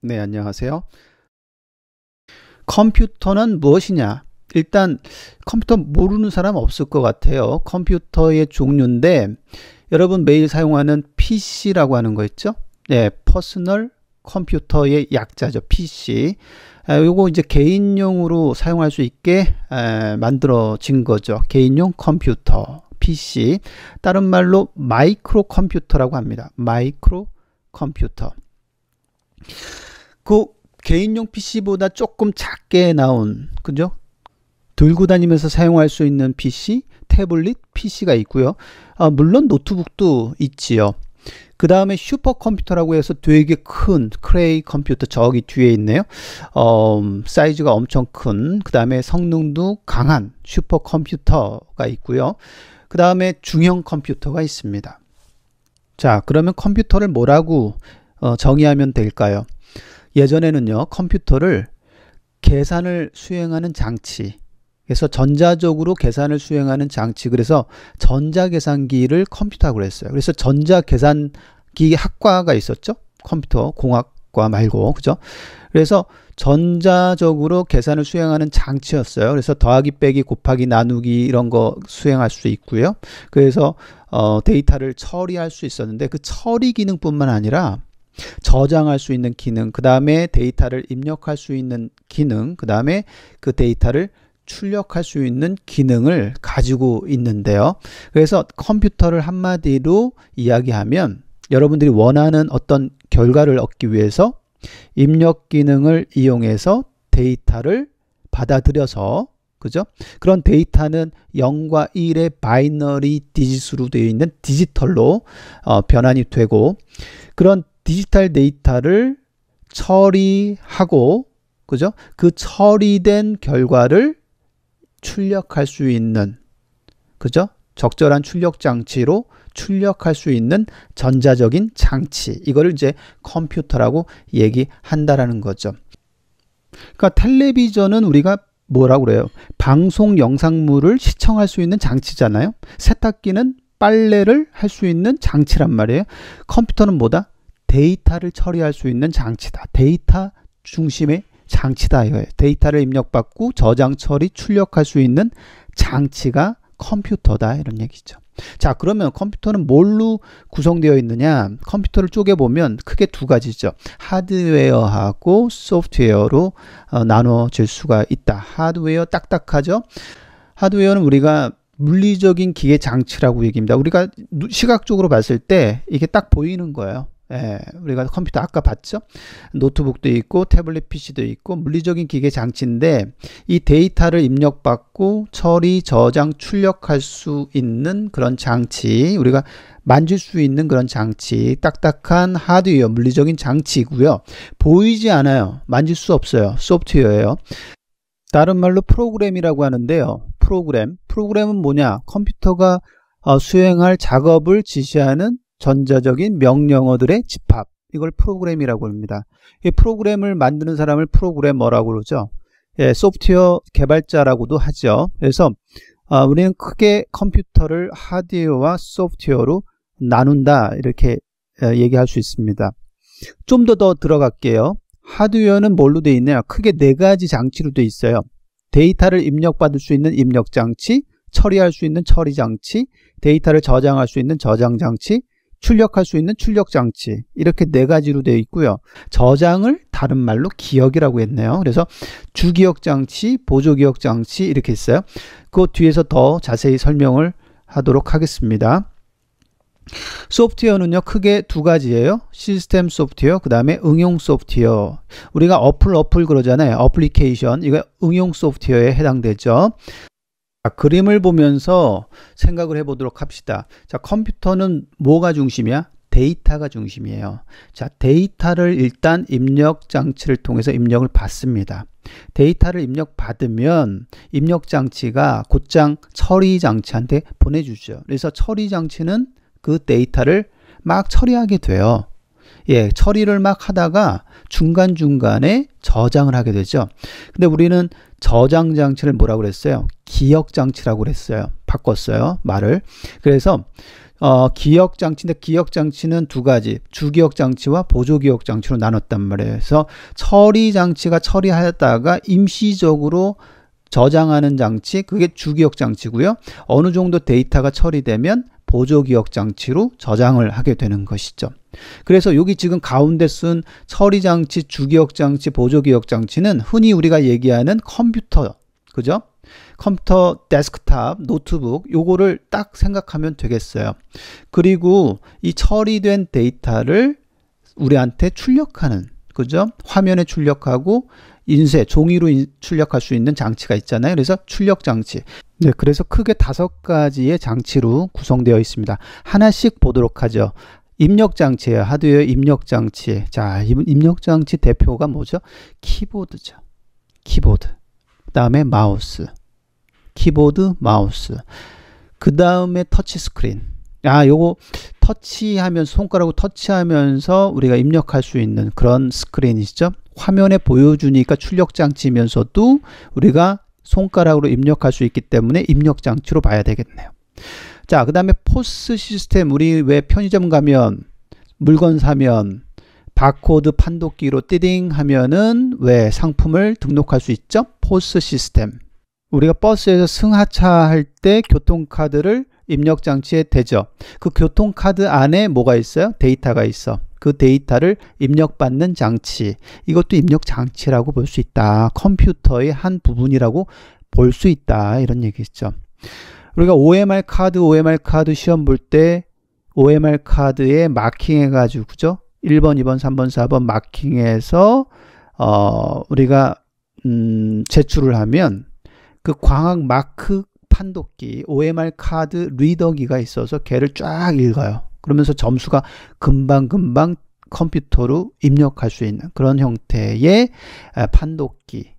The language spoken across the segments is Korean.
네, 안녕하세요. 컴퓨터는 무엇이냐? 일단 컴퓨터 모르는 사람 없을 것 같아요. 컴퓨터의 종류인데 여러분 매일 사용하는 PC라고 하는 거 있죠? 네, 퍼스널 컴퓨터의 약자죠. PC. 요거 이제 개인용으로 사용할 수 있게 만들어진 거죠. 개인용 컴퓨터, PC. 다른 말로 마이크로 컴퓨터라고 합니다. 마이크로 컴퓨터. 그 개인용 PC보다 조금 작게 나온, 그죠? 들고 다니면서 사용할 수 있는 PC, 태블릿 PC가 있고요. 물론 노트북도 있지요. 그 다음에 슈퍼컴퓨터라고 해서 되게 큰 크레이 컴퓨터 저기 뒤에 있네요. 사이즈가 엄청 큰, 그 다음에 성능도 강한 슈퍼컴퓨터가 있고요. 그 다음에 중형 컴퓨터가 있습니다. 자, 그러면 컴퓨터를 뭐라고 정의하면 될까요? 예전에는요, 컴퓨터를 계산을 수행하는 장치, 그래서 전자적으로 계산을 수행하는 장치, 그래서 전자계산기를 컴퓨터라고 그랬어요. 그래서 전자계산기 학과가 있었죠. 컴퓨터 공학과 말고, 그죠? 그래서 전자적으로 계산을 수행하는 장치였어요. 그래서 더하기 빼기 곱하기 나누기 이런 거 수행할 수 있고요. 그래서 데이터를 처리할 수 있었는데 그 처리 기능뿐만 아니라 저장할 수 있는 기능, 그 다음에 데이터를 입력할 수 있는 기능, 그 다음에 그 데이터를 출력할 수 있는 기능을 가지고 있는데요. 그래서 컴퓨터를 한마디로 이야기하면 여러분들이 원하는 어떤 결과를 얻기 위해서 입력 기능을 이용해서 데이터를 받아들여서, 그죠? 그런 데이터는 0과 1의 바이너리 디짓으로 되어 있는 디지털로 변환이 되고, 그런 디지털 데이터를 처리하고, 그죠? 그 처리된 결과를 출력할 수 있는, 그죠? 적절한 출력 장치로 출력할 수 있는 전자적인 장치, 이거를 이제 컴퓨터라고 얘기한다라는 거죠. 그러니까 텔레비전은 우리가 뭐라고 그래요? 방송 영상물을 시청할 수 있는 장치잖아요. 세탁기는 빨래를 할 수 있는 장치란 말이에요. 컴퓨터는 뭐다? 데이터를 처리할 수 있는 장치다. 데이터 중심의 장치다 이거예요. 데이터를 입력받고 저장 처리 출력할 수 있는 장치가 컴퓨터다 이런 얘기죠. 자, 그러면 컴퓨터는 뭘로 구성되어 있느냐? 컴퓨터를 쪼개보면 크게 두 가지죠. 하드웨어하고 소프트웨어로 나눠질 수가 있다. 하드웨어 딱딱하죠? 하드웨어는 우리가 물리적인 기계 장치라고 얘기합니다. 우리가 시각적으로 봤을 때 이게 딱 보이는 거예요. 예, 우리가 컴퓨터 아까 봤죠? 노트북도 있고 태블릿 PC도 있고 물리적인 기계 장치인데 이 데이터를 입력받고 처리, 저장, 출력할 수 있는 그런 장치, 우리가 만질 수 있는 그런 장치, 딱딱한 하드웨어, 물리적인 장치이고요. 보이지 않아요. 만질 수 없어요. 소프트웨어예요. 다른 말로 프로그램이라고 하는데요. 프로그램은 뭐냐? 컴퓨터가 수행할 작업을 지시하는 전자적인 명령어들의 집합, 이걸 프로그램이라고 합니다. 이 프로그램을 만드는 사람을 프로그래머라고 그러죠. 예, 소프트웨어 개발자라고도 하죠. 그래서 우리는 크게 컴퓨터를 하드웨어와 소프트웨어로 나눈다 이렇게 얘기할 수 있습니다. 좀 더 들어갈게요. 하드웨어는 뭘로 되어 있나요? 크게 네 가지 장치로 되어 있어요. 데이터를 입력받을 수 있는 입력장치, 처리할 수 있는 처리장치, 데이터를 저장할 수 있는 저장장치, 출력할 수 있는 출력장치, 이렇게 네 가지로 되어 있고요. 저장을 다른 말로 기억이라고 했네요. 그래서 주기억장치, 보조기억장치 이렇게 있어요. 그 뒤에서 더 자세히 설명을 하도록 하겠습니다. 소프트웨어는요 크게 두 가지예요. 시스템 소프트웨어, 그 다음에 응용 소프트웨어. 우리가 어플 그러잖아요. 어플리케이션, 이거 응용 소프트웨어에 해당되죠. 자, 그림을 보면서 생각을 해보도록 합시다. 자, 컴퓨터는 뭐가 중심이야? 데이터가 중심이에요. 자, 데이터를 일단 입력 장치를 통해서 입력을 받습니다. 데이터를 입력받으면 입력 장치가 곧장 처리 장치한테 보내주죠. 그래서 처리 장치는 그 데이터를 막 처리하게 돼요. 예, 처리를 막 하다가 중간중간에 저장을 하게 되죠. 근데 우리는 저장 장치를 뭐라고 그랬어요? 기억 장치라고 그랬어요. 바꿨어요, 말을. 그래서 기억장치인데 기억장치는 두 가지, 주기억장치와 보조기억장치로 나눴단 말이에요. 그래서 처리장치가 처리하다가 임시적으로 저장하는 장치, 그게 주기억장치고요. 어느 정도 데이터가 처리되면 보조기억장치로 저장을 하게 되는 것이죠. 그래서 여기 지금 가운데 쓴 처리장치, 주기억장치, 보조기억장치는 흔히 우리가 얘기하는 컴퓨터, 그죠? 컴퓨터, 데스크탑, 노트북, 요거를 딱 생각하면 되겠어요. 그리고 이 처리된 데이터를 우리한테 출력하는, 그죠? 화면에 출력하고 인쇄, 종이로 출력할 수 있는 장치가 있잖아요. 그래서 출력 장치. 네, 그래서 크게 5가지의 장치로 구성되어 있습니다. 하나씩 보도록 하죠. 입력 장치예요. 하드웨어 입력 장치. 자, 입력 장치 대표가 뭐죠? 키보드죠. 키보드. 그다음에 마우스. 키보드, 마우스. 그다음에 터치 스크린. 요거 터치하면서, 손가락으로 터치하면서 우리가 입력할 수 있는 그런 스크린이죠. 화면에 보여주니까 출력 장치면서도 우리가 손가락으로 입력할 수 있기 때문에 입력 장치로 봐야 되겠네요. 자, 그 다음에 포스 시스템. 우리 왜 편의점 가면 물건 사면 바코드 판독기로 띠딩 하면은 왜 상품을 등록할 수 있죠? 포스 시스템. 우리가 버스에서 승하차할 때 교통카드를 입력 장치에 대죠. 그 교통카드 안에 뭐가 있어요? 데이터가 있어. 그 데이터를 입력받는 장치. 이것도 입력 장치라고 볼 수 있다. 컴퓨터의 한 부분이라고 볼 수 있다. 이런 얘기죠. 우리가 OMR 카드 시험 볼 때 OMR 카드에 마킹해가지고, 그죠? 1번, 2번, 3번, 4번 마킹해서 우리가 제출을 하면 그 광학 마크 판독기, OMR 카드 리더기가 있어서 걔를 쫙 읽어요. 그러면서 점수가 금방금방 컴퓨터로 입력할 수 있는 그런 형태의 판독기.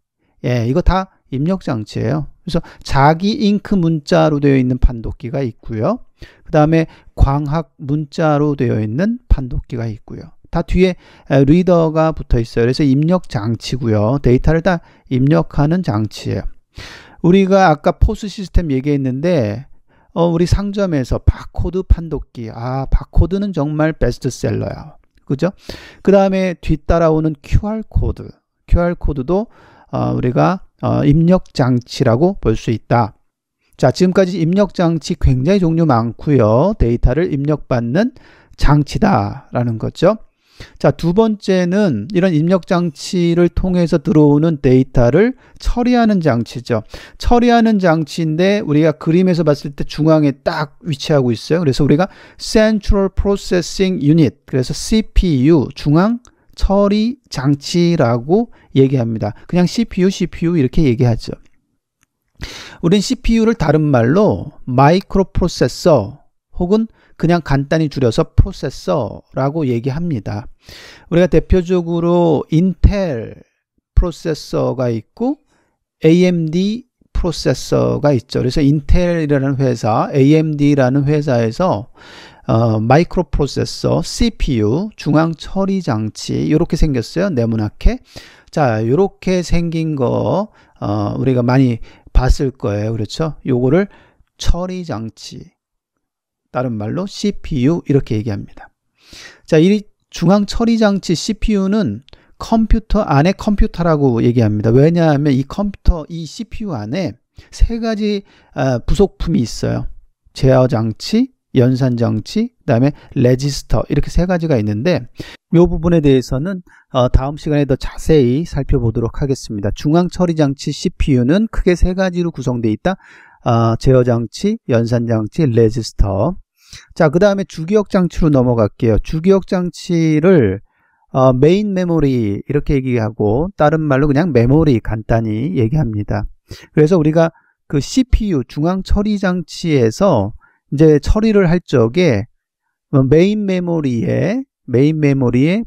예, 이거 다 입력 장치예요. 그래서 자기 잉크 문자로 되어 있는 판독기가 있고요. 그 다음에 광학 문자로 되어 있는 판독기가 있고요. 다 뒤에 리더가 붙어 있어요. 그래서 입력 장치고요. 데이터를 다 입력하는 장치예요. 우리가 아까 포스 시스템 얘기했는데 우리 상점에서 바코드 판독기. 바코드는 정말 베스트셀러야. 그죠? 그 다음에 뒤따라오는 QR코드. QR코드도 우리가 입력 장치라고 볼 수 있다. 자, 지금까지 입력 장치 굉장히 종류 많고요. 데이터를 입력받는 장치다라는 거죠. 자, 두 번째는 이런 입력 장치를 통해서 들어오는 데이터를 처리하는 장치죠. 처리하는 장치인데 우리가 그림에서 봤을 때 중앙에 딱 위치하고 있어요. 그래서 우리가 Central Processing Unit, 그래서 CPU, 중앙 처리 장치라고 얘기합니다. 그냥 CPU 이렇게 얘기하죠. 우린 CPU를 다른 말로 마이크로 프로세서 혹은 그냥 간단히 줄여서 프로세서라고 얘기합니다. 우리가 대표적으로 인텔 프로세서가 있고 AMD 프로세서가 있죠. 그래서 인텔이라는 회사, AMD라는 회사에서 마이크로 프로세서, CPU, 중앙 처리 장치 이렇게 생겼어요. 네모나게. 자, 이렇게 생긴 거 우리가 많이 봤을 거예요. 그렇죠? 요거를 처리 장치, 다른 말로 CPU 이렇게 얘기합니다. 자, 이 중앙 처리 장치 CPU는 컴퓨터 안에 컴퓨터라고 얘기합니다. 왜냐하면 이 컴퓨터, 이 CPU 안에 세 가지 부속품이 있어요. 제어 장치, 연산 장치, 그 다음에 레지스터, 이렇게 세 가지가 있는데 이 부분에 대해서는 다음 시간에 더 자세히 살펴보도록 하겠습니다. 중앙 처리 장치 CPU는 크게 세 가지로 구성되어 있다. 제어 장치, 연산 장치, 레지스터. 자, 그 다음에 주기억 장치로 넘어갈게요. 주기억 장치를 메인 메모리 이렇게 얘기하고 다른 말로 그냥 메모리 간단히 얘기합니다. 그래서 우리가 그 CPU 중앙 처리 장치에서 이제 처리를 할 적에 메인 메모리에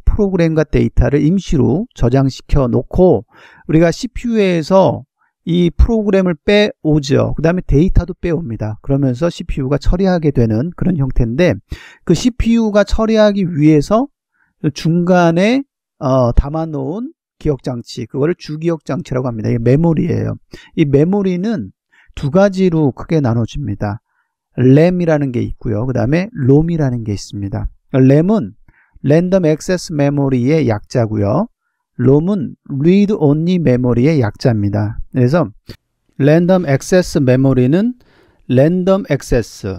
프로그램과 데이터를 임시로 저장시켜 놓고 우리가 CPU에서 이 프로그램을 빼오죠. 그 다음에 데이터도 빼옵니다. 그러면서 CPU가 처리하게 되는 그런 형태인데 그 CPU가 처리하기 위해서 중간에 담아놓은 기억장치, 그거를 주기억장치라고 합니다. 이게 메모리예요. 이 메모리는 두 가지로 크게 나눠집니다. 램이라는 게 있고요. 그 다음에 롬이라는 게 있습니다. 램은 랜덤 액세스 메모리의 약자고요. 롬은 read only 메모리의 약자입니다. 그래서 랜덤 액세스 메모리는 랜덤 액세스,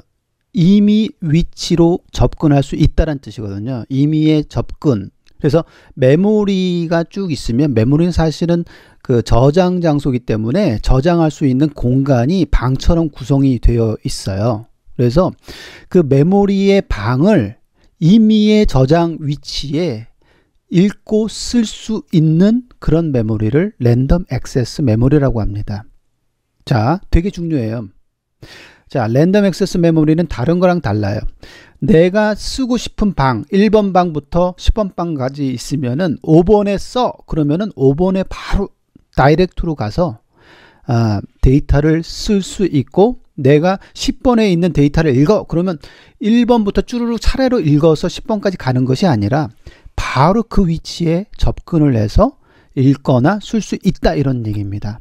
임의 위치로 접근할 수 있다는 뜻이거든요. 임의의 접근. 그래서 메모리가 쭉 있으면, 메모리는 사실은 그 저장 장소이기 때문에 저장할 수 있는 공간이 방처럼 구성이 되어 있어요. 그래서 그 메모리의 방을 임의의 저장 위치에 읽고 쓸 수 있는 그런 메모리를 랜덤 액세스 메모리라고 합니다. 자, 되게 중요해요. 자, 랜덤 액세스 메모리는 다른 거랑 달라요. 내가 쓰고 싶은 방, 1번 방부터 10번 방까지 있으면은 5번에 써. 그러면은 5번에 바로 다이렉트로 가서 데이터를 쓸 수 있고, 내가 10번에 있는 데이터를 읽어. 그러면 1번부터 쭈루룩 차례로 읽어서 10번까지 가는 것이 아니라 바로 그 위치에 접근을 해서 읽거나 쓸 수 있다, 이런 얘기입니다.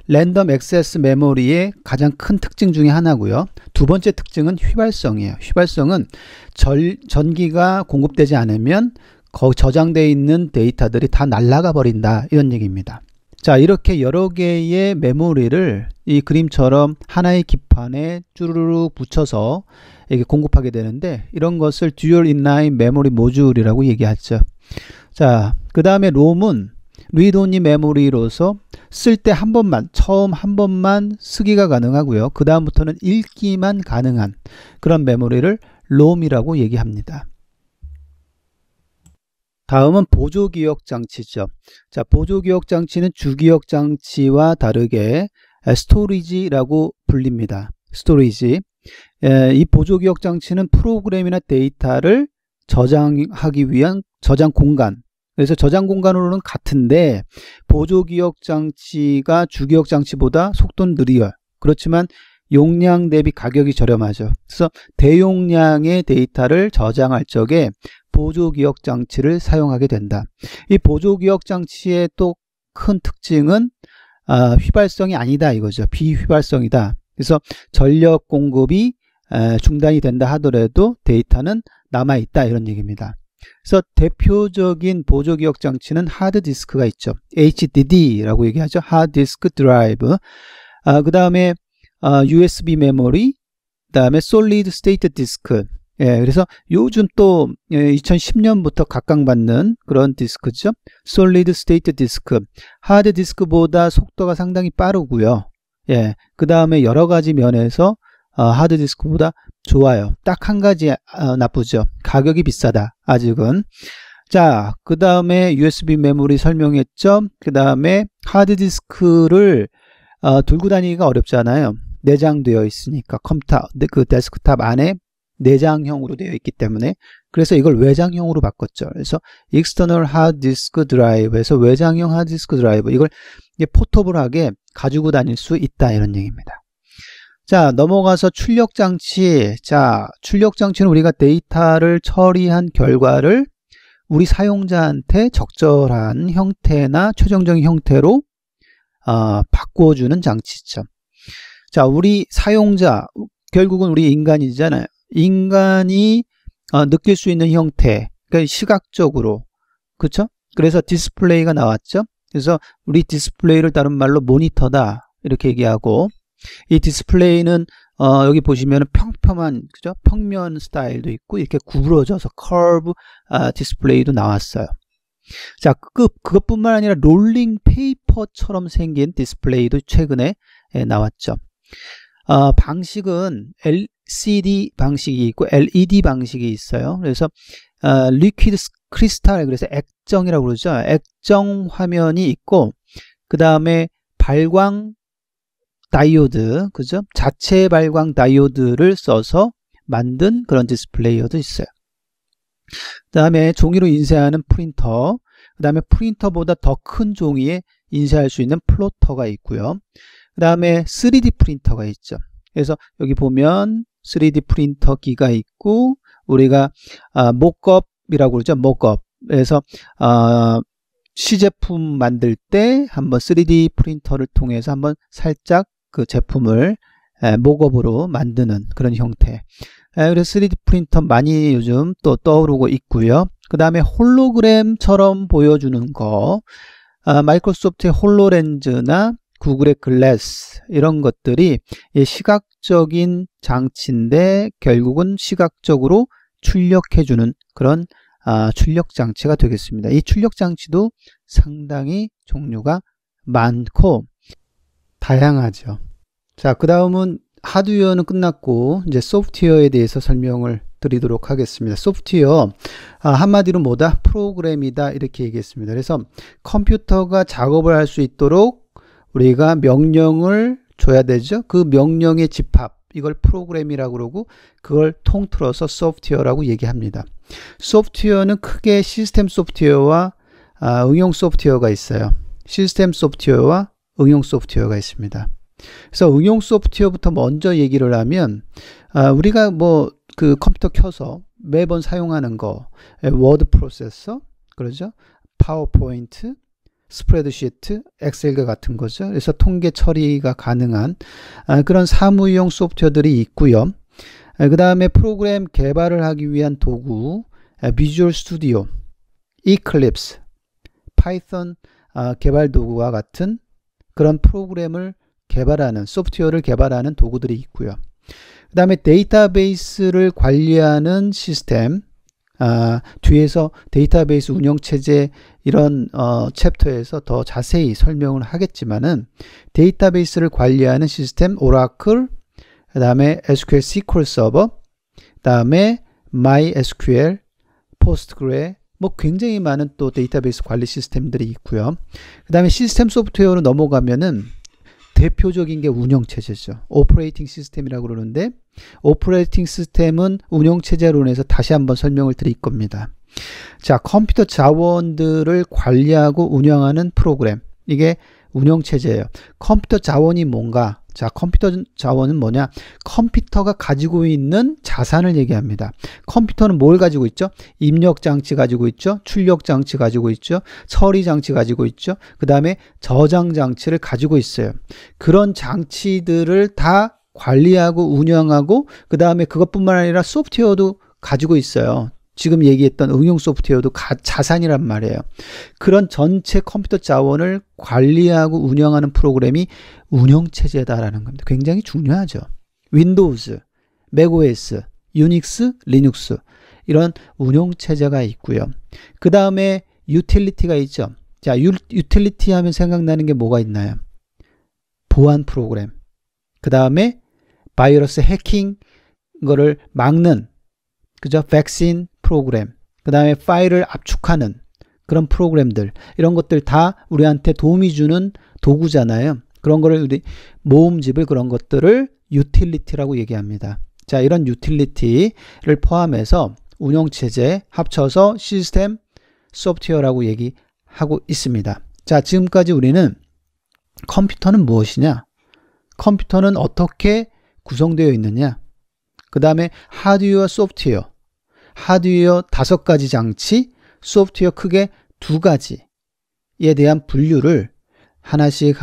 랜덤 액세스 메모리의 가장 큰 특징 중에 하나고요. 두 번째 특징은 휘발성이에요. 휘발성은 전기가 공급되지 않으면 거기 저장되어 있는 데이터들이 다 날아가 버린다, 이런 얘기입니다. 자, 이렇게 여러 개의 메모리를 이 그림처럼 하나의 기판에 쭈루룩 붙여서 이렇게 공급하게 되는데, 이런 것을 듀얼 인라인 메모리 모듈이라고 얘기하죠. 자, 그 다음에 롬은 리드 온리 메모리로서 쓸 때 한 번만, 처음 한 번만 쓰기가 가능하고요. 그 다음부터는 읽기만 가능한 그런 메모리를 롬이라고 얘기합니다. 다음은 보조기억 장치죠. 자, 보조기억 장치는 주기억 장치와 다르게 스토리지라고 불립니다. 스토리지. 이 보조기억 장치는 프로그램이나 데이터를 저장하기 위한 저장 공간. 그래서 저장 공간으로는 같은데 보조기억 장치가 주기억 장치보다 속도는 느려요. 그렇지만 용량 대비 가격이 저렴하죠. 그래서 대용량의 데이터를 저장할 적에 보조기억 장치를 사용하게 된다. 이 보조기억 장치의 또 큰 특징은 휘발성이 아니다, 이거죠. 비휘발성이다. 그래서 전력 공급이 중단이 된다 하더라도 데이터는 남아있다, 이런 얘기입니다. 그래서 대표적인 보조기억 장치는 하드디스크가 있죠. HDD라고 얘기하죠. 하드디스크 드라이브. 그 다음에 USB 메모리, 그 다음에 솔리드 스테이트 디스크. 그래서 요즘 또 2010년부터 각광받는 그런 디스크죠. 솔리드 스테이트 디스크. 하드디스크보다 속도가 상당히 빠르고요. 그 다음에 여러 가지 면에서 하드디스크보다 좋아요. 딱 한 가지 나쁘죠. 가격이 비싸다, 아직은. 자, 그 다음에 USB 메모리 설명했죠. 그 다음에 하드디스크를 들고 다니기가 어렵잖아요. 내장되어 있으니까 컴퓨터, 그 데스크탑 안에 내장형으로 되어 있기 때문에. 그래서 이걸 외장형으로 바꿨죠. 그래서 external hard disk drive에서 외장형 하드디스크 드라이브, 이걸 포터블하게 가지고 다닐 수 있다, 이런 얘기입니다. 자, 넘어가서 출력장치. 자, 출력장치는 우리가 데이터를 처리한 결과를 우리 사용자한테 적절한 형태나 최종적인 형태로 바꿔주는 장치죠. 자, 우리 사용자, 결국은 우리 인간이잖아요. 인간이 느낄 수 있는 형태, 그러니까 시각적으로, 그렇죠? 그래서 디스플레이가 나왔죠. 그래서 우리 디스플레이를 다른 말로 모니터다, 이렇게 얘기하고, 이 디스플레이는 여기 보시면 평평한, 그죠? 평면 스타일도 있고 이렇게 구부러져서 커브 디스플레이도 나왔어요. 자, 그것뿐만 아니라 롤링 페이퍼처럼 생긴 디스플레이도 최근에 나왔죠. 방식은 LCD 방식이 있고 LED 방식이 있어요. 그래서 리퀴드 크리스탈, 그래서 액정이라고 그러죠. 액정 화면이 있고, 그 다음에 발광 다이오드, 그죠? 자체 발광 다이오드를 써서 만든 그런 디스플레이어도 있어요. 그 다음에 종이로 인쇄하는 프린터, 그 다음에 프린터보다 더 큰 종이에 인쇄할 수 있는 플로터가 있고요. 그 다음에 3D 프린터가 있죠. 그래서 여기 보면 3D 프린터기가 있고, 우리가 모컵이라고 그러죠. 모컵. 그래서 시제품 만들 때 한번 3D 프린터를 통해서 한번 살짝 그 제품을 목업으로 만드는 그런 형태. 그래서 3D 프린터 많이 요즘 또 떠오르고 있고요. 그 다음에 홀로그램처럼 보여주는 거, 마이크로소프트의 홀로렌즈나 구글의 글래스 이런 것들이 시각적인 장치인데 결국은 시각적으로 출력해주는 그런 출력 장치가 되겠습니다. 이 출력 장치도 상당히 종류가 많고 다양하죠. 자, 그 다음은 하드웨어는 끝났고 이제 소프트웨어에 대해서 설명을 드리도록 하겠습니다. 소프트웨어 한마디로 뭐다? 프로그램이다 이렇게 얘기했습니다. 그래서 컴퓨터가 작업을 할 수 있도록 우리가 명령을 줘야 되죠. 그 명령의 집합, 이걸 프로그램이라고 그러고 그걸 통틀어서 소프트웨어라고 얘기합니다. 소프트웨어는 크게 시스템 소프트웨어와 응용 소프트웨어가 있어요. 시스템 소프트웨어와 응용 소프트웨어가 있습니다. 그래서 응용 소프트웨어부터 먼저 얘기를 하면 우리가 뭐 그 컴퓨터 켜서 매번 사용하는 거, 워드 프로세서, 그러죠? 파워포인트, 스프레드시트, 엑셀과 같은 거죠. 그래서 통계 처리가 가능한 그런 사무용 소프트웨어들이 있고요. 그 다음에 프로그램 개발을 하기 위한 도구, 비주얼 스튜디오, 이클립스, 파이썬 개발 도구와 같은 그런 프로그램을 개발하는, 소프트웨어를 개발하는 도구들이 있고요. 그 다음에 데이터베이스를 관리하는 시스템, 뒤에서 데이터베이스 운영체제 이런 챕터에서 더 자세히 설명을 하겠지만은 데이터베이스를 관리하는 시스템, 오라클, 그 다음에 SQL SQL 서버, 그 다음에 MySQL, 포스트그레, 뭐 굉장히 많은 또 데이터베이스 관리 시스템들이 있고요. 그 다음에 시스템 소프트웨어로 넘어가면은 대표적인 게 운영체제죠. 오퍼레이팅 시스템이라고 그러는데 오퍼레이팅 시스템은 운영체제론에서 다시 한번 설명을 드릴 겁니다. 자, 컴퓨터 자원들을 관리하고 운영하는 프로그램, 이게 운영체제예요. 컴퓨터 자원이 뭔가? 자, 컴퓨터 자원은 뭐냐? 컴퓨터가 가지고 있는 자산을 얘기합니다. 컴퓨터는 뭘 가지고 있죠? 입력 장치 가지고 있죠? 출력 장치 가지고 있죠? 처리 장치 가지고 있죠? 그 다음에 저장 장치를 가지고 있어요. 그런 장치들을 다 관리하고 운영하고 그 다음에 그것뿐만 아니라 소프트웨어도 가지고 있어요. 지금 얘기했던 응용 소프트웨어도 자산이란 말이에요. 그런 전체 컴퓨터 자원을 관리하고 운영하는 프로그램이 운영체제다라는 겁니다. 굉장히 중요하죠. 윈도우즈, 맥OS, 유닉스, 리눅스 이런 운영체제가 있고요. 그 다음에 유틸리티가 있죠. 자, 유틸리티 하면 생각나는 게 뭐가 있나요? 보안 프로그램, 그 다음에 바이러스 해킹 거를 막는, 그죠? 백신 프로그램, 그 다음에 파일을 압축하는 그런 프로그램들, 이런 것들 다 우리한테 도움이 주는 도구잖아요. 그런 거를 우리 모음집을, 그런 것들을 유틸리티라고 얘기합니다. 자, 이런 유틸리티를 포함해서 운영체제 합쳐서 시스템 소프트웨어라고 얘기하고 있습니다. 자, 지금까지 우리는 컴퓨터는 무엇이냐, 컴퓨터는 어떻게 구성되어 있느냐, 그 다음에 하드웨어, 소프트웨어, 하드웨어 5가지 장치, 소프트웨어 크게 2가지에 대한 분류를 하나씩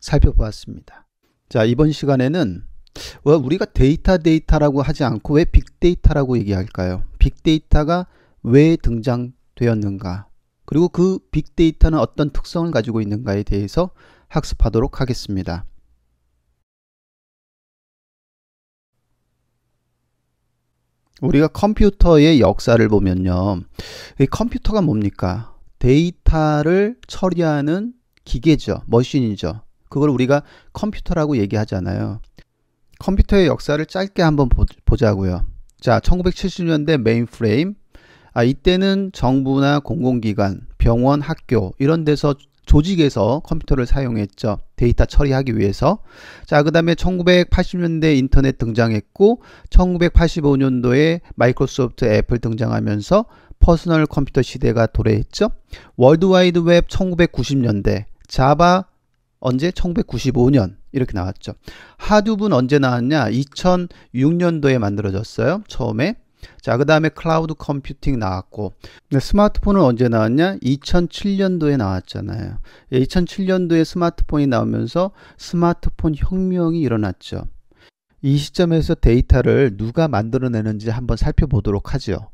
살펴보았습니다. 자, 이번 시간에는 왜 우리가 데이터라고 하지 않고 왜 빅데이터라고 얘기할까요? 빅데이터가 왜 등장되었는가, 그리고 그 빅데이터는 어떤 특성을 가지고 있는가에 대해서 학습하도록 하겠습니다. 우리가 컴퓨터의 역사를 보면요, 이 컴퓨터가 뭡니까? 데이터를 처리하는 기계죠. 머신이죠. 그걸 우리가 컴퓨터라고 얘기하잖아요. 컴퓨터의 역사를 짧게 한번 보자고요. 자, 1970년대 메인프레임, 이때는 정부나 공공기관, 병원, 학교 이런 데서, 조직에서 컴퓨터를 사용했죠. 데이터 처리하기 위해서. 자, 그 다음에 1980년대 인터넷 등장했고 1985년도에 마이크로소프트, 애플 등장하면서 퍼스널 컴퓨터 시대가 도래했죠. 월드와이드 웹 1990년대, 자바 언제? 1995년 이렇게 나왔죠. 하둡은 언제 나왔냐? 2006년도에 만들어졌어요. 처음에. 자, 그 다음에 클라우드 컴퓨팅 나왔고, 스마트폰은 언제 나왔냐? 2007년도에 나왔잖아요. 2007년도에 스마트폰이 나오면서 스마트폰 혁명이 일어났죠. 이 시점에서 데이터를 누가 만들어내는지 한번 살펴보도록 하죠.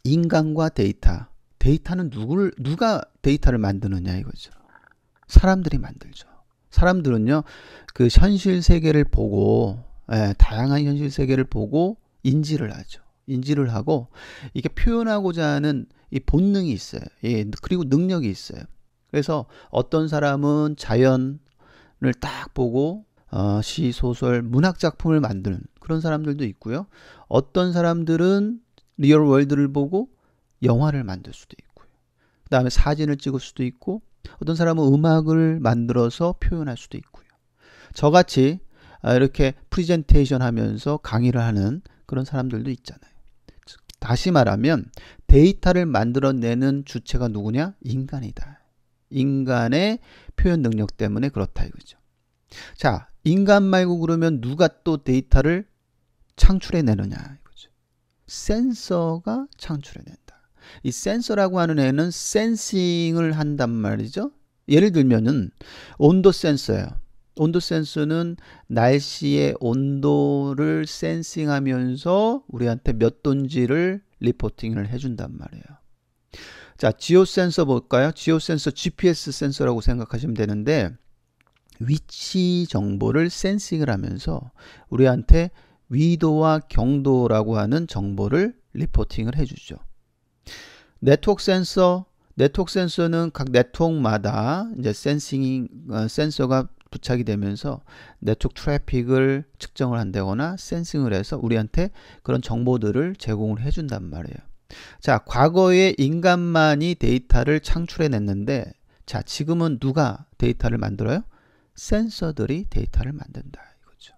인간과 데이터. 데이터는 누가 데이터를 만드느냐 이거죠. 사람들이 만들죠. 사람들은요, 그 현실 세계를 보고, 다양한 현실 세계를 보고 인지를 하죠. 인지를 하고, 이게 표현하고자 하는 이 본능이 있어요. 그리고 능력이 있어요. 그래서 어떤 사람은 자연을 딱 보고, 시, 소설, 문학 작품을 만드는 그런 사람들도 있고요. 어떤 사람들은 리얼 월드를 보고 영화를 만들 수도 있고요. 그 다음에 사진을 찍을 수도 있고, 어떤 사람은 음악을 만들어서 표현할 수도 있고요. 저같이 이렇게 프리젠테이션 하면서 강의를 하는 그런 사람들도 있잖아요. 다시 말하면 데이터를 만들어내는 주체가 누구냐? 인간이다. 인간의 표현 능력 때문에 그렇다 이거죠. 자, 인간 말고 그러면 누가 또 데이터를 창출해내느냐 이거죠. 센서가 창출해낸다. 이 센서라고 하는 애는 센싱을 한단 말이죠. 예를 들면은 온도 센서예요. 온도 센서는 날씨의 온도를 센싱하면서 우리한테 몇 도인지를 리포팅을 해준단 말이에요. 자, 지오 센서 볼까요? 지오 센서 GPS 센서라고 생각하시면 되는데 위치 정보를 센싱을 하면서 우리한테 위도와 경도라고 하는 정보를 리포팅을 해주죠. 네트워크 센서는 각 네트워크마다 이제 센서가 부착이 되면서 네트워크 트래픽을 측정을 한다거나 센싱을 해서 우리한테 그런 정보들을 제공을 해준단 말이에요. 자, 과거에 인간만이 데이터를 창출해냈는데, 자, 지금은 누가 데이터를 만들어요? 센서들이 데이터를 만든다 이거죠.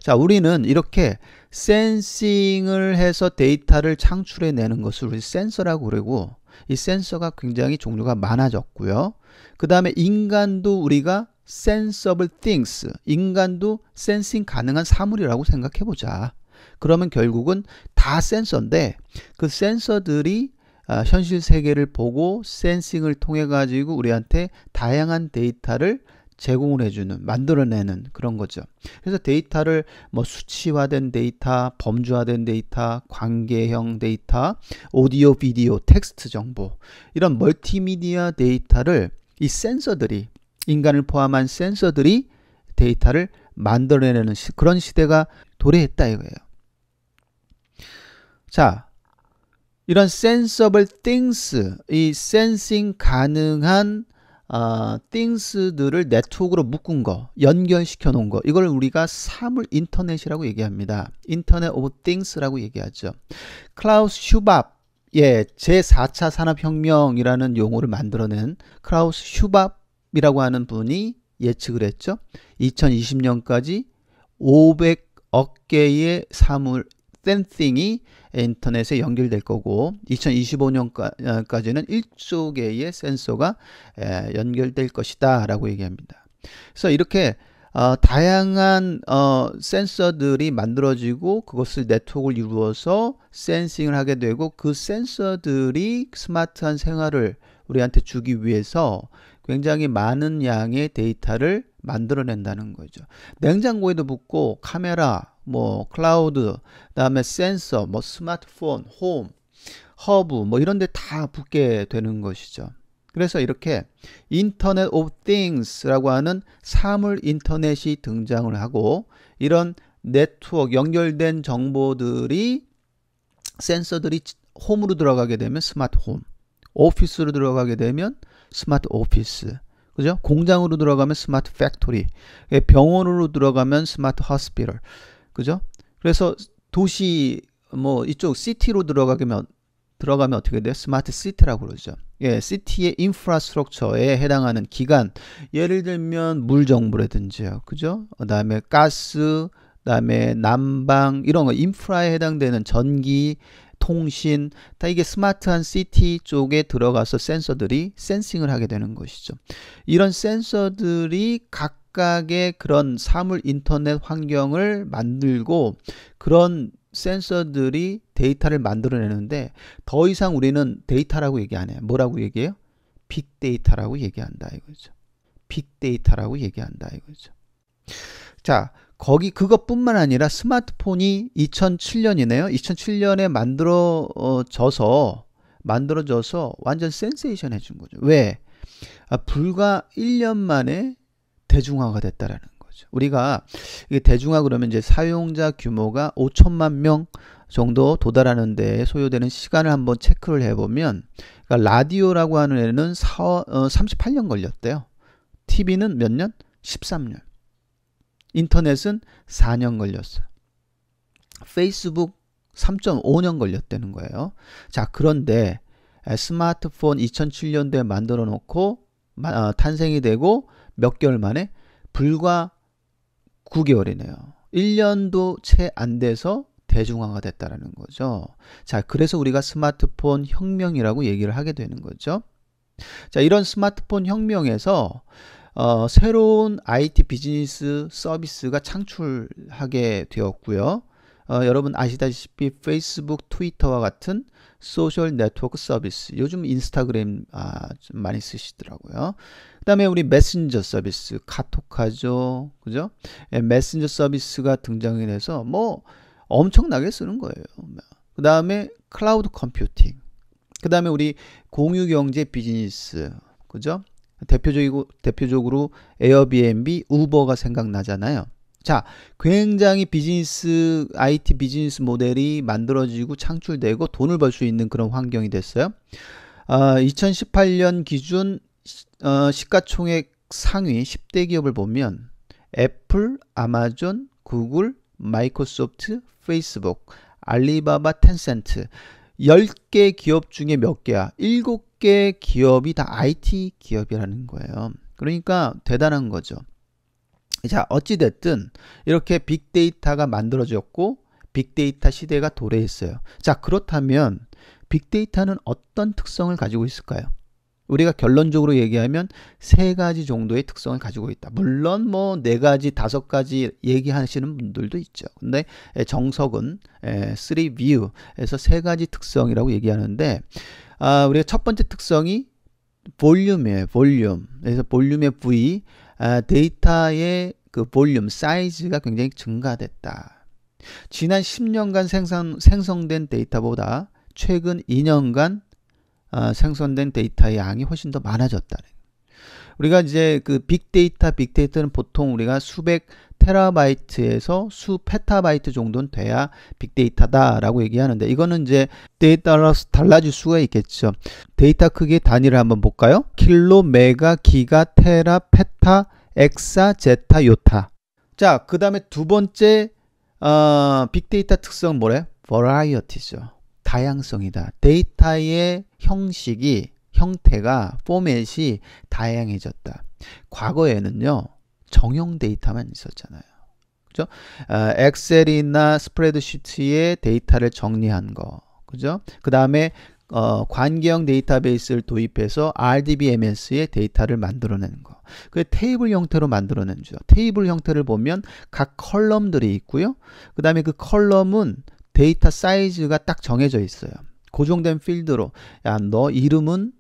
자, 우리는 이렇게 센싱을 해서 데이터를 창출해내는 것을 우리 센서라고 그러고, 이 센서가 굉장히 종류가 많아졌고요. 그 다음에 인간도 우리가 sensible things, 인간도 센싱 가능한 사물이라고 생각해보자. 그러면 결국은 다 센서인데 그 센서들이 현실 세계를 보고 센싱을 통해 가지고 우리한테 다양한 데이터를 제공을 해주는, 만들어내는 그런 거죠. 그래서 데이터를 뭐 수치화된 데이터, 범주화된 데이터, 관계형 데이터, 오디오, 비디오, 텍스트 정보, 이런 멀티미디어 데이터를 이 센서들이, 인간을 포함한 센서들이 데이터를 만들어내는 그런 시대가 도래했다 이거예요. 자, 이런 sensible things, 이 sensing 가능한 things들을 네트워크로 묶은 거, 연결시켜 놓은 거, 이걸 우리가 사물 인터넷이라고 얘기합니다. 인터넷 오브 things라고 얘기하죠. 클라우스 슈밥, 제4차 산업혁명이라는 용어를 만들어낸 클라우스 슈밥이라고 하는 분이 예측을 했죠. 2020년까지 500억 개의 사물 센싱이 인터넷에 연결될 거고 2025년까지는 1조 개의 센서가 연결될 것이다 라고 얘기합니다. 그래서 이렇게 다양한 센서들이 만들어지고 그것을 네트워크를 이루어서 센싱을 하게 되고 그 센서들이 스마트한 생활을 우리한테 주기 위해서 굉장히 많은 양의 데이터를 만들어낸다는 거죠. 냉장고에도 붙고 카메라, 뭐 클라우드, 그다음에 센서, 뭐 스마트폰, 홈, 허브 뭐 이런 데 다 붙게 되는 것이죠. 그래서 이렇게 인터넷 오브 띵스라고 하는 사물 인터넷이 등장을 하고 이런 네트워크 연결된 정보들이 센서들이 홈으로 들어가게 되면 스마트 홈, 오피스로 들어가게 되면 스마트 오피스, 그죠? 공장으로 들어가면 스마트 팩토리, 병원으로 들어가면 스마트 호스피털, 그죠? 그래서 도시 뭐 이쪽 시티로 들어가면 어떻게 돼요? 스마트 시티라고 그러죠. 시티의 인프라스트럭처에 해당하는 기관, 예를 들면 물 정보라든지요, 그죠? 그다음에 가스, 그다음에 난방 이런 거 인프라에 해당되는 전기, 통신, 다 이게 스마트한 시티 쪽에 들어가서 센서들이 센싱을 하게 되는 것이죠. 이런 센서들이 각각의 그런 사물 인터넷 환경을 만들고 그런 센서들이 데이터를 만들어내는데 더 이상 우리는 데이터라고 얘기 안 해요. 뭐라고 얘기해요? 빅데이터라고 얘기한다 이거죠. 빅데이터라고 얘기한다 이거죠. 자, 그것뿐만 아니라 스마트폰이 2007년이네요. 2007년에 만들어져서 완전 센세이션 해준 거죠. 왜? 불과 1년 만에 대중화가 됐다라는 거죠. 우리가 이게 대중화 그러면 이제 사용자 규모가 5천만 명 정도 도달하는 데 소요되는 시간을 한번 체크를 해보면, 그러니까 라디오라고 하는 애는 38년 걸렸대요. TV는 몇 년? 13년. 인터넷은 4년 걸렸어요. 페이스북 3.5년 걸렸다는 거예요. 자, 그런데 스마트폰 2007년도에 만들어 놓고 탄생이 되고 몇 개월 만에 불과 9개월이네요. 1년도 채 안 돼서 대중화가 됐다라는 거죠. 자, 그래서 우리가 스마트폰 혁명이라고 얘기를 하게 되는 거죠. 자, 이런 스마트폰 혁명에서 새로운 IT 비즈니스 서비스가 창출하게 되었고요. 여러분 아시다시피 페이스북, 트위터와 같은 소셜 네트워크 서비스, 요즘 인스타그램 좀 많이 쓰시더라고요. 그 다음에 우리 메신저 서비스, 카톡하죠, 그죠? 메신저 서비스가 등장을 해서 뭐 엄청나게 쓰는 거예요. 그 다음에 클라우드 컴퓨팅, 그 다음에 우리 공유경제 비즈니스, 그죠? 대표적으로 에어비앤비, 우버가 생각나잖아요. 자, 굉장히 IT 비즈니스 모델이 만들어지고 창출되고 돈을 벌 수 있는 그런 환경이 됐어요. 2018년 기준 시가총액 상위 10대 기업을 보면 애플, 아마존, 구글, 마이크로소프트, 페이스북, 알리바바, 텐센트 10개 기업 중에 몇 개야? 7개 기업이 다 IT 기업이라는 거예요. 그러니까 대단한 거죠. 자, 어찌됐든 이렇게 빅데이터가 만들어졌고 빅데이터 시대가 도래했어요. 자, 그렇다면 빅데이터는 어떤 특성을 가지고 있을까요? 우리가 결론적으로 얘기하면 3가지 정도의 특성을 가지고 있다. 물론 뭐 4가지, 5가지 얘기하시는 분들도 있죠. 근데 정석은 3view에서 3가지 특성이라고 얘기하는데, 우리가 첫 번째 특성이 볼륨이에요. 볼륨. 그래서 볼륨의 V, 데이터의 그 볼륨, 사이즈가 굉장히 증가됐다. 지난 10년간 생성된 데이터보다 최근 2년간 생성된 데이터의 양이 훨씬 더 많아졌다. 우리가 이제 그 빅데이터는 보통 우리가 수백 테라바이트에서 수 페타바이트 정도는 돼야 빅데이터다라고 얘기하는데, 이거는 이제 데이터라서 달라질 수가 있겠죠. 데이터 크기 단위를 한번 볼까요? 킬로, 메가, 기가, 테라, 페타, 엑사, 제타, 요타. 자, 그 다음에 두 번째 빅데이터 특성은 뭐래? 버라이어티죠. 다양성이다. 데이터의 형태가 포맷이 다양해졌다. 과거에는요, 정형 데이터만 있었잖아요. 그죠? 엑셀이나 스프레드시트에 데이터를 정리한 거. 그죠? 그 다음에 관계형 데이터베이스를 도입해서 RDBMS에 데이터를 만들어내는 거. 그 테이블 형태로 만들어내죠. 테이블 형태를 보면 각 컬럼들이 있고요. 그 다음에 그 컬럼은 데이터 사이즈가 딱 정해져 있어요. 고정된 필드로, 야, 너 이름은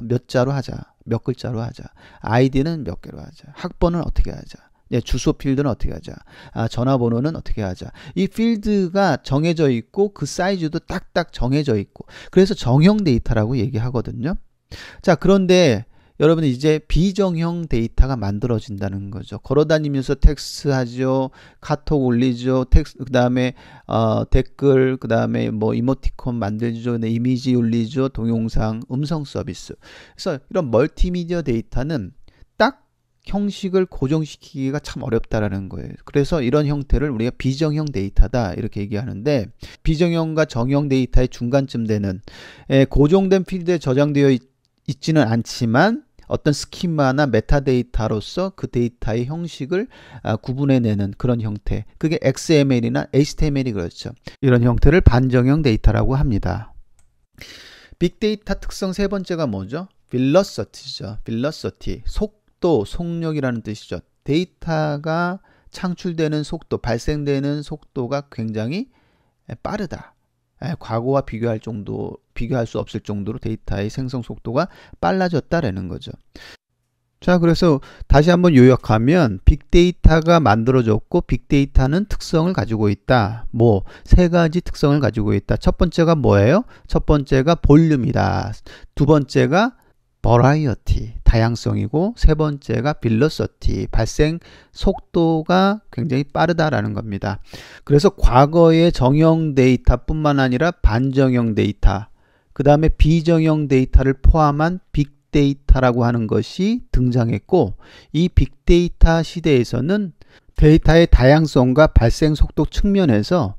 몇 자로 하자, 몇 글자로 하자, 아이디는 몇 개로 하자, 학번은 어떻게 하자, 주소 필드는 어떻게 하자, 전화번호는 어떻게 하자. 이 필드가 정해져 있고 그 사이즈도 딱딱 정해져 있고, 그래서 정형 데이터라고 얘기하거든요. 자, 그런데 여러분 이제 비정형 데이터가 만들어진다는 거죠. 걸어다니면서 텍스트 하죠, 카톡 올리죠, 그 다음에 댓글, 그 다음에 뭐 이모티콘 만들죠, 이미지 올리죠, 동영상, 음성 서비스. 그래서 이런 멀티미디어 데이터는 딱 형식을 고정시키기가 참 어렵다라는 거예요. 그래서 이런 형태를 우리가 비정형 데이터다 이렇게 얘기하는데, 비정형과 정형 데이터의 중간쯤 되는 고정된 필드에 저장되어 있지는 않지만 어떤 스키마나 메타데이터로서 그 데이터의 형식을 구분해내는 그런 형태, 그게 XML이나 HTML이 그렇죠. 이런 형태를 반정형 데이터라고 합니다. 빅데이터 특성 세 번째가 뭐죠? velocity죠. velocity, 속도, 속력이라는 뜻이죠. 데이터가 창출되는 속도, 발생되는 속도가 굉장히 빠르다. 과거와 비교할 수 없을 정도로 데이터의 생성 속도가 빨라졌다라는 거죠. 자, 그래서 다시 한번 요약하면 빅데이터가 만들어졌고 빅데이터는 특성을 가지고 있다. 뭐 세 가지 특성을 가지고 있다. 첫 번째가 뭐예요? 첫 번째가 볼륨이다. 두 번째가 버라이어티, 다양성이고 세 번째가 빌러서티, 발생 속도가 굉장히 빠르다라는 겁니다. 그래서 과거의 정형 데이터뿐만 아니라 반정형 데이터, 그 다음에 비정형 데이터를 포함한 빅데이터라고 하는 것이 등장했고, 이 빅데이터 시대에서는 데이터의 다양성과 발생 속도 측면에서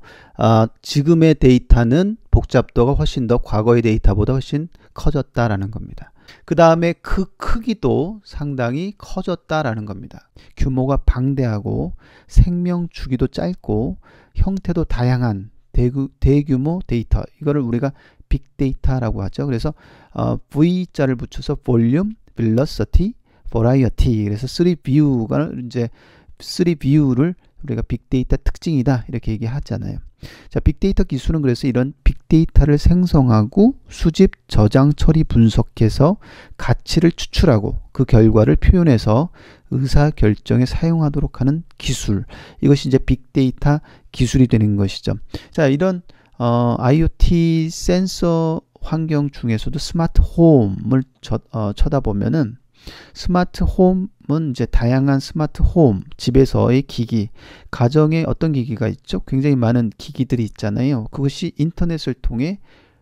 지금의 데이터는 복잡도가 훨씬 더 과거의 데이터보다 훨씬 커졌다라는 겁니다. 그 다음에 그 크기도 상당히 커졌다라는 겁니다. 규모가 방대하고 생명 주기도 짧고 형태도 다양한 대규모 데이터, 이거를 우리가 빅데이터라고 하죠. 그래서 V자를 붙여서 볼륨, velocity, variety. 그래서 3View가 이제 3View를 우리가 빅데이터 특징이다 이렇게 얘기하잖아요. 자, 빅데이터 기술은 그래서 이런 빅데이터를 생성하고 수집, 저장, 처리, 분석해서 가치를 추출하고 그 결과를 표현해서 의사결정에 사용하도록 하는 기술, 이것이 이제 빅데이터 기술이 되는 것이죠. 자, 이런 IoT 센서 환경 중에서도 스마트 홈을 쳐다보면은 스마트 홈은 이제 다양한 스마트 홈, 집에서의 기기, 가정에 어떤 기기가 있죠? 굉장히 많은 기기들이 있잖아요. 그것이 인터넷을 통해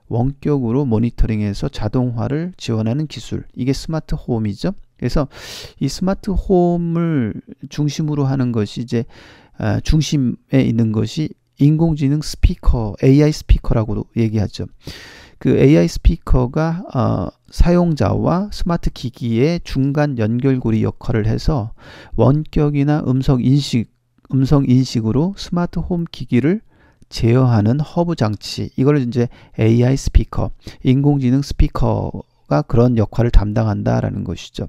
원격으로 모니터링해서 자동화를 지원하는 기술, 이게 스마트 홈이죠. 그래서 이 스마트 홈을 중심으로 하는 것이 이제 중심에 있는 것이 인공지능 스피커, AI 스피커라고 얘기하죠. 그 AI 스피커가 사용자와 스마트 기기의 중간 연결고리 역할을 해서 원격이나 음성 인식으로 스마트 홈 기기를 제어하는 허브 장치, 이걸 이제 AI 스피커, 인공지능 스피커가 그런 역할을 담당한다라는 것이죠.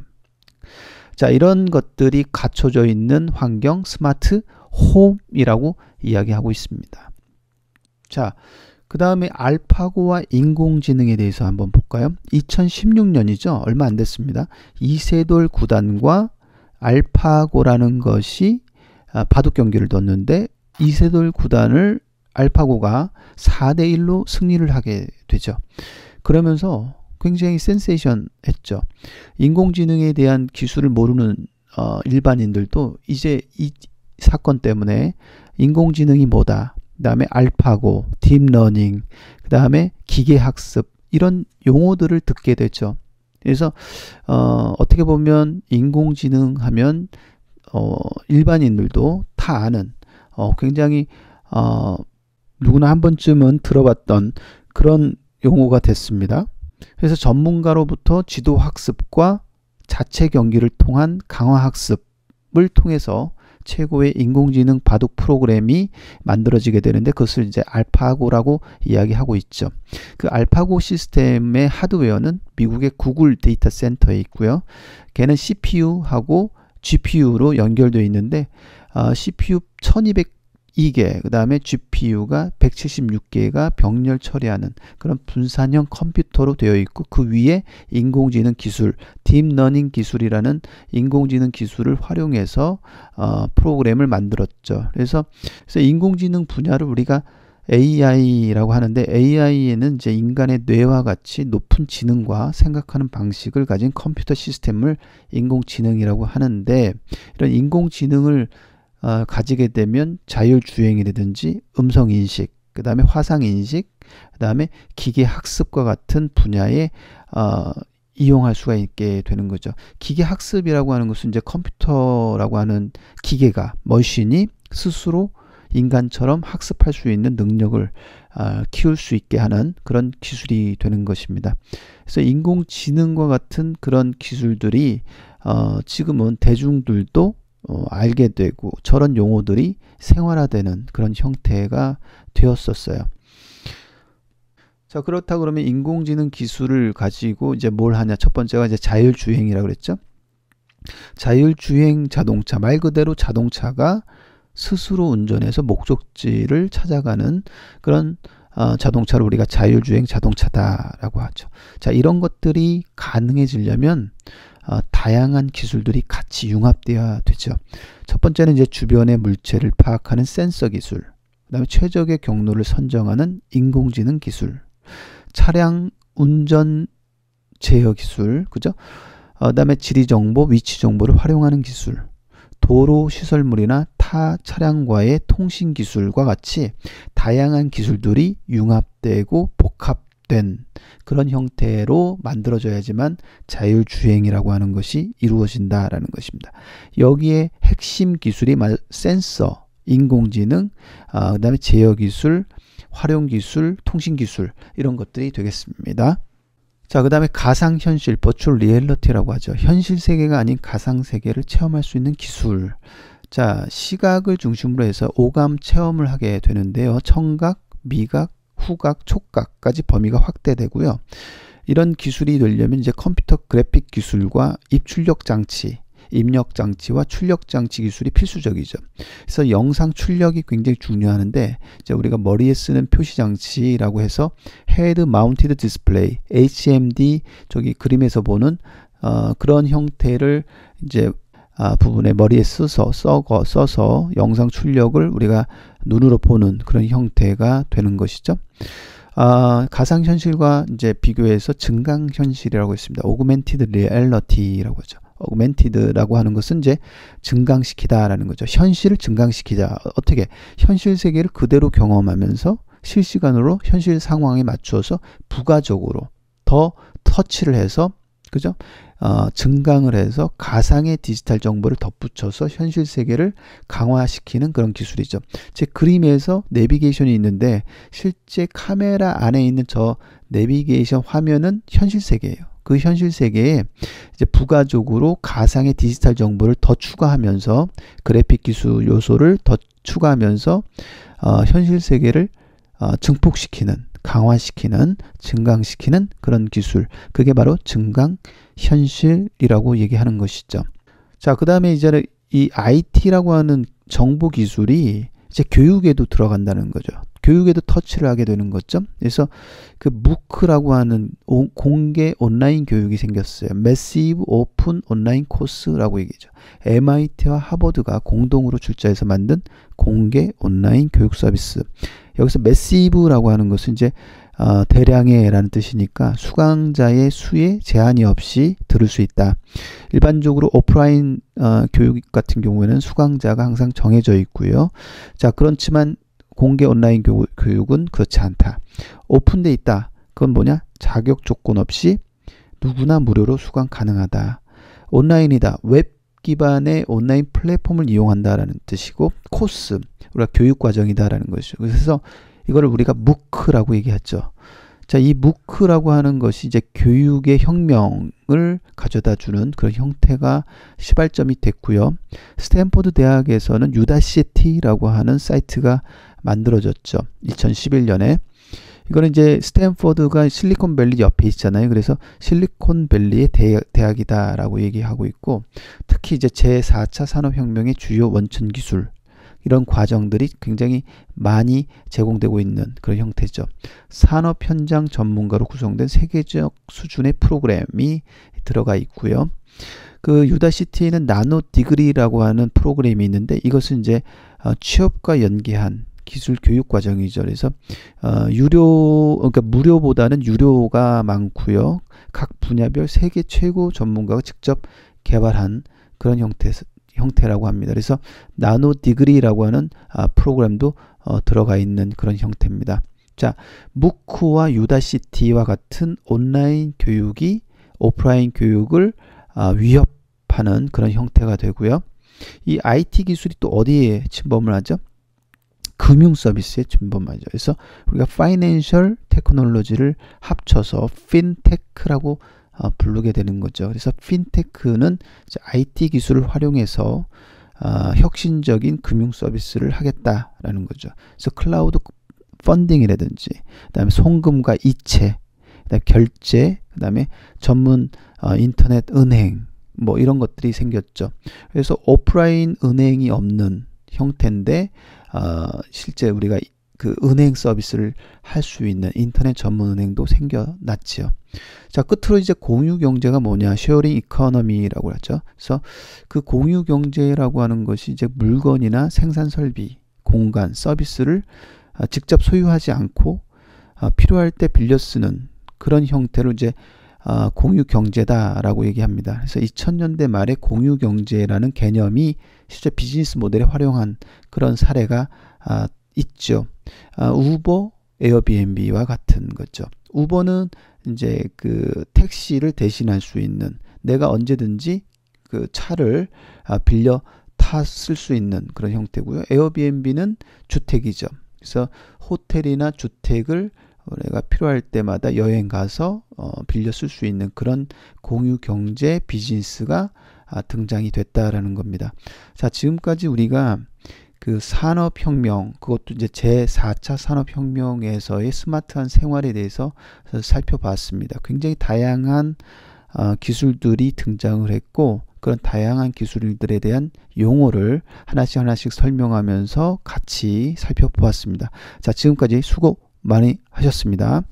자, 이런 것들이 갖춰져 있는 환경, 스마트 홈이라고 이야기하고 있습니다. 자, 그 다음에 알파고와 인공지능에 대해서 한번 볼까요? 2016년이죠. 얼마 안 됐습니다. 이세돌 구단과 알파고라는 것이 바둑 경기를 뒀는데 이세돌 구단을 알파고가 4대1로 승리를 하게 되죠. 그러면서 굉장히 센세이션 했죠. 인공지능에 대한 기술을 모르는 일반인들도 이제 이 사건 때문에 인공지능이 뭐다, 그 다음에 알파고, 딥러닝, 그 다음에 기계학습, 이런 용어들을 듣게 되죠. 그래서 어떻게 보면 인공지능 하면 일반인들도 다 아는 굉장히 누구나 한 번쯤은 들어봤던 그런 용어가 됐습니다. 그래서 전문가로부터 지도학습과 자체 경기를 통한 강화학습을 통해서 최고의 인공지능 바둑 프로그램이 만들어지게 되는데 그것을 이제 알파고라고 이야기하고 있죠. 그 알파고 시스템의 하드웨어는 미국의 구글 데이터 센터에 있고요. 걔는 CPU하고 GPU로 연결되어 있는데 CPU 1202개, 그 다음에 GPU가 176개가 병렬 처리하는 그런 분산형 컴퓨터로 되어 있고, 그 위에 인공지능 기술, 딥러닝 기술이라는 인공지능 기술을 활용해서 프로그램을 만들었죠. 그래서 인공지능 분야를 우리가 AI라고 하는데, AI에는 이제 인간의 뇌와 같이 높은 지능과 생각하는 방식을 가진 컴퓨터 시스템을 인공지능이라고 하는데, 이런 인공지능을 가지게 되면 자율주행이라든지 음성인식, 그 다음에 화상인식, 그 다음에 기계학습과 같은 분야에 이용할 수가 있게 되는 거죠. 기계학습이라고 하는 것은 이제 컴퓨터라고 하는 기계가, 머신이 스스로 인간처럼 학습할 수 있는 능력을 키울 수 있게 하는 그런 기술이 되는 것입니다. 그래서 인공지능과 같은 그런 기술들이 지금은 대중들도 알게 되고 저런 용어들이 생활화되는 그런 형태가 되었었어요. 자, 그렇다 그러면 인공지능 기술을 가지고 이제 뭘 하냐? 첫 번째가 이제 자율주행이라고 그랬죠. 자율주행 자동차, 말 그대로 자동차가 스스로 운전해서 목적지를 찾아가는 그런 자동차를 우리가 자율주행 자동차다라고 하죠. 자, 이런 것들이 가능해지려면 다양한 기술들이 같이 융합되어야 되죠. 첫 번째는 이제 주변의 물체를 파악하는 센서 기술, 그다음에 최적의 경로를 선정하는 인공지능 기술, 차량 운전 제어 기술, 그죠? 그다음에 지리 정보, 위치 정보를 활용하는 기술, 도로 시설물이나 타 차량과의 통신 기술과 같이 다양한 기술들이 융합되고 복합된 그런 형태로 만들어져야지만 자율주행이라고 하는 것이 이루어진다라는 것입니다. 여기에 핵심 기술이 센서, 인공지능, 그다음에 제어 기술, 활용 기술, 통신 기술 이런 것들이 되겠습니다. 자, 그 다음에 가상현실, 버추얼 리얼리티라고 하죠. 현실 세계가 아닌 가상 세계를 체험할 수 있는 기술. 자, 시각을 중심으로 해서 오감 체험을 하게 되는데요. 청각, 미각, 후각, 촉각까지 범위가 확대되고요. 이런 기술이 되려면 이제 컴퓨터 그래픽 기술과 입출력 장치, 입력 장치와 출력 장치 기술이 필수적이죠. 그래서 영상 출력이 굉장히 중요하는데, 이제 우리가 머리에 쓰는 표시 장치라고 해서 헤드 마운티드 디스플레이, HMD, 저기 그림에서 보는 그런 형태를 이제 부분에 머리에 써서 영상 출력을 우리가 눈으로 보는 그런 형태가 되는 것이죠. 가상현실과 이제 비교해서 증강현실이라고 있습니다. 오그멘티드 리얼리티라고 하죠. 오그멘티드라고 하는 것은 이제 증강시키다라는 거죠. 현실을 증강시키자. 어떻게? 현실 세계를 그대로 경험하면서 실시간으로 현실 상황에 맞추어서 부가적으로 더 터치를 해서, 그죠? 증강을 해서 가상의 디지털 정보를 덧붙여서 현실 세계를 강화시키는 그런 기술이죠. 제 그림에서 내비게이션이 있는데 실제 카메라 안에 있는 저 내비게이션 화면은 현실 세계예요. 그 현실 세계에 이제 부가적으로 가상의 디지털 정보를 더 추가하면서 그래픽 기술 요소를 더 추가하면서 현실 세계를 증폭시키는, 강화시키는, 증강시키는 그런 기술. 그게 바로 증강현실이라고 얘기하는 것이죠. 자, 그 다음에 이제 이 IT라고 하는 정보 기술이 이제 교육에도 들어간다는 거죠. 교육에도 터치를 하게 되는 거죠. 그래서 그 MOOC라고 하는 공개 온라인 교육이 생겼어요. Massive Open Online Course라고 얘기죠. MIT와 하버드가 공동으로 출자해서 만든 공개 온라인 교육 서비스. 여기서 Massive라고 하는 것은 이제 대량의라는 뜻이니까 수강자의 수에 제한이 없이 들을 수 있다. 일반적으로 오프라인 교육 같은 경우에는 수강자가 항상 정해져 있고요. 자, 그렇지만 공개 온라인 교육은 그렇지 않다. 오픈돼 있다. 그건 뭐냐? 자격 조건 없이 누구나 무료로 수강 가능하다. 온라인이다. 웹 기반의 온라인 플랫폼을 이용한다라는 뜻이고, 코스, 우리가 교육 과정이다라는 것이죠. 그래서 이거를 우리가 MOOC라고 얘기했죠. 자, 이 MOOC라고 하는 것이 이제 교육의 혁명을 가져다 주는 그런 형태가 시발점이 됐고요. 스탠포드 대학에서는 유다시티라고 하는 사이트가 만들어졌죠. 2011년에. 이거는 이제 스탠포드가 실리콘밸리 옆에 있잖아요. 그래서 실리콘밸리의 대학이다라고 얘기하고 있고, 특히 이제 제4차 산업혁명의 주요 원천 기술, 이런 과정들이 굉장히 많이 제공되고 있는 그런 형태죠. 산업 현장 전문가로 구성된 세계적 수준의 프로그램이 들어가 있고요. 그 유다시티에는 나노 디그리라고 하는 프로그램이 있는데, 이것은 이제 취업과 연계한 기술 교육 과정이죠. 그래서 그러니까 무료보다는 유료가 많고요. 각 분야별 세계 최고 전문가가 직접 개발한 그런 형태라고 합니다. 그래서 나노 디그리라고 하는 프로그램도 들어가 있는 그런 형태입니다. 자, MOOC와 유다시티와 같은 온라인 교육이 오프라인 교육을 위협하는 그런 형태가 되고요. 이 IT 기술이 또 어디에 침범을 하죠? 금융 서비스에 침범하죠. 그래서 우리가 파이낸셜 테크놀로지를 합쳐서 핀테크라고 부르게 되는 거죠. 그래서 핀테크는 IT 기술을 활용해서 혁신적인 금융 서비스를 하겠다라는 거죠. 그래서 클라우드 펀딩이라든지, 그다음에 송금과 이체, 그다음에 결제, 그다음에 전문 인터넷 은행, 뭐 이런 것들이 생겼죠. 그래서 오프라인 은행이 없는 형태인데 실제 우리가 그 은행 서비스를 할 수 있는 인터넷 전문 은행도 생겨났지요. 자, 끝으로 이제 공유 경제가 뭐냐? 쉐어링 이코노미라고 하죠. 그래서 그 공유 경제라고 하는 것이 이제 물건이나 생산 설비, 공간, 서비스를 직접 소유하지 않고 필요할 때 빌려 쓰는 그런 형태로 이제 공유 경제다라고 얘기합니다. 그래서 2000년대 말에 공유 경제라는 개념이 실제 비즈니스 모델에 활용한 그런 사례가 있죠. 우버, 에어비앤비와 같은 거죠. 우버는 이제 그 택시를 대신할 수 있는, 내가 언제든지 그 차를 빌려 탔을 수 있는 그런 형태고요. 에어비앤비는 주택이죠. 그래서 호텔이나 주택을 내가 필요할 때마다 여행 가서 빌려 쓸 수 있는 그런 공유 경제 비즈니스가 등장이 됐다라는 겁니다. 자, 지금까지 우리가 그 산업혁명, 그것도 이제 제4차 산업혁명에서의 스마트한 생활에 대해서 살펴봤습니다. 굉장히 다양한 기술들이 등장을 했고, 그런 다양한 기술들에 대한 용어를 하나씩 설명하면서 같이 살펴보았습니다. 자, 지금까지 수고 많이 하셨습니다.